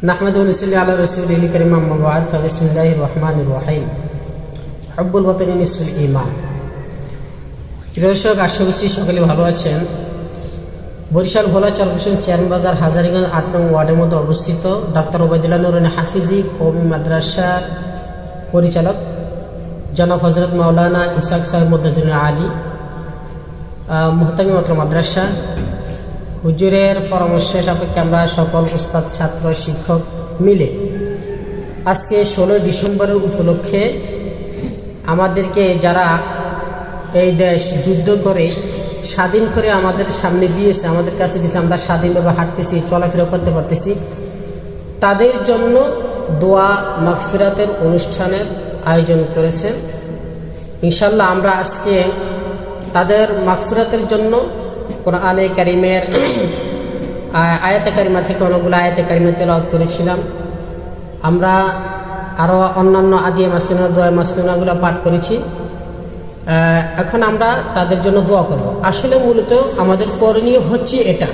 নাহমাদুহু ওয়া নুসাল্লি আলা রাসূলিল কারীম আম্মা বা'দ বিসমিল্লাহির রহমানির রহিম। হুব্বুল ওয়াতানি নিসফুল ঈমান। দর্শক, আশা করছি সকলে ভালো আছেন। বরিশাল ভোলা চরপেশন চেয়ারম্যান বাজার হাজারীগঞ্জ ৮ নং ওয়ার্ডের মধ্যে অবস্থিত ডক্টর ওবায়দুল্লাহ নুরানী হাফিজি কওমি মাদ্রাসার পরিচালক জনাব হযরত মাওলানা ইসহাক সাহেব মুদ্দাজির আলী মুহতামি মাত্র মাদ্রাসা হুজুরের পরামর্শ সাপেক্ষে আমরা সকল উস্তাদ ছাত্র শিক্ষক মিলে আজকে 16 ডিসেম্বরের উপলক্ষে আমাদেরকে যারা এই দেশ যুদ্ধ করে স্বাধীন করে আমাদের সামনে দিয়েছে, আমাদের কাছে দিতে আমরা স্বাধীনভাবে হাঁটতেছি, চলাফেরা করতে পারতেছি, তাদের জন্য দোয়া মাগফিরাতের অনুষ্ঠানের আয়োজন করেছেন। ইনশাল্লাহ আমরা আজকে তাদের মাগফিরাতের জন্য কোরআনে কারিমের আয়াতে কারিমা থেকে অনেকগুলো আয়াতে কারিমা তেলাওয়াত করেছিলাম। আমরা আরও অন্যান্য আদিয়া মাসনুনা দোয়া মাসনুনাগুলো পাঠ করেছি। এখন আমরা তাদের জন্য দোয়া করব। আসলে মূলত আমাদের করণীয় হচ্ছে এটা,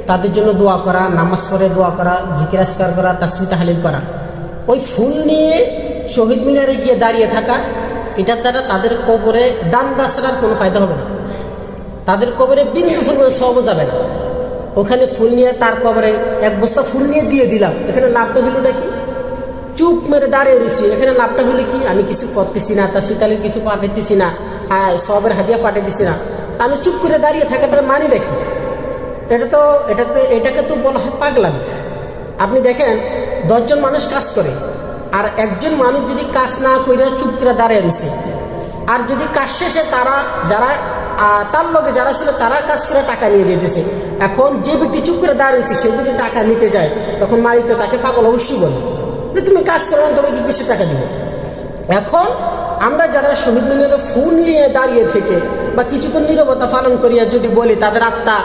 তাদের জন্য দোয়া করা, নামাজ পড়ে দোয়া করা, জিকির আজকার করা, তাসবিহ তাহলিল করা। ওই ফুল নিয়ে শহীদ মিনারে গিয়ে দাঁড়িয়ে থাকা, এটার দ্বারা তাদের কবরে দান বাছার কোনো ফায়দা হবে না, তাদের কবরে বিন্দু পরিমাণ সওয়াবও যাবে না। ওখানে ফুল নিয়ে তার কবরে এক বস্তা ফুল নিয়ে দিয়ে দিলাম, এখানে লাভটা হলোটা কি? চুপ মেরে দাঁড়িয়ে রয়েছি, এখানে লাভটা হলে কি? আমি কিছু করতেছি না, তার শীতালের কিছু পাঠাইতেছি না, সবের হাদিয়া পাঠাইতেছি না, আমি চুপ করে দাঁড়িয়ে থাকাটার মানি রাখি। এটাকে তো বলা হয় পাগলামি। আপনি দেখেন 10 জন মানুষ কাজ করে, আর একজন মানুষ যদি কাজ না করে চুপ করে দাঁড়িয়ে রয়েছে, আর যদি কাজ শেষে তার লগে যারা ছিল তারা কাজ করে টাকা নিয়ে যেতেছে, এখন যে ব্যক্তি চুপ করে দাঁড়িয়েছে সে যদি টাকা নিতে যায় তখন মারিতে তাকে পাগল অবশ্যই বলে যে তুমি কাজ করো না, তবে কি কিসের টাকা দিবে? এখন আমরা যারা শহীদ মিনারে ফুল নিয়ে দাঁড়িয়ে থেকে বা কিছুক্ষণ নীরবতা পালন করিয়া যদি বলি তাদের আত্মা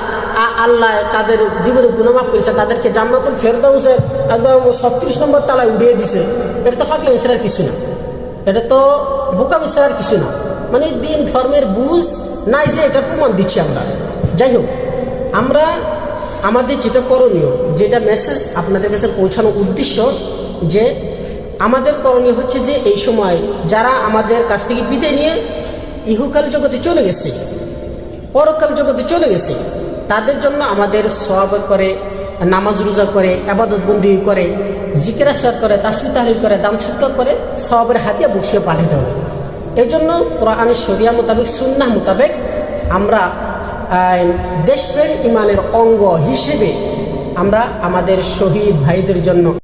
আল্লাহ তাদের জীবনে গুনাহ মাফ করেছে, তাদেরকে জান্নাতুল ফেরদাউসের একদম 36 নম্বর তলায় উঠিয়ে দিছে, এটা তো পাগলামি ছাড়া কিছু না, এটা তো বোকামি ছাড়া কিছু না। মানে দিন ধর্মের বুঝ নাই যে এটা প্রমাণ দিচ্ছি আমরা। যাই হোক, আমরা আমাদের যেটা করণীয়, যেটা মেসেজ আপনাদের কাছে পৌঁছানোর উদ্দেশ্য, যে আমাদের করণীয় হচ্ছে যে এই সময় যারা আমাদের কাছ থেকে বিদায় নিয়ে ইহকাল জগতে চলে গেছে, পরকাল জগতে চলে গেছে, তাদের জন্য আমাদের সওয়াব করে, নামাজ রোজা করে, ইবাদত বন্দি করে, জিকির আজকার করে, তাসবিহ তাহলিল করে, দান সদকা করে সওয়াবের হাতিয়া বসিয়ে পাঠাতে হবে। এই জন্য কোরআনের শরিয়া মোতাবেক, সুন্নাহ মোতাবেক আমরা দেশপ্রেম ইমানের অঙ্গ হিসেবে আমরা আমাদের শহীদ ভাইদের জন্য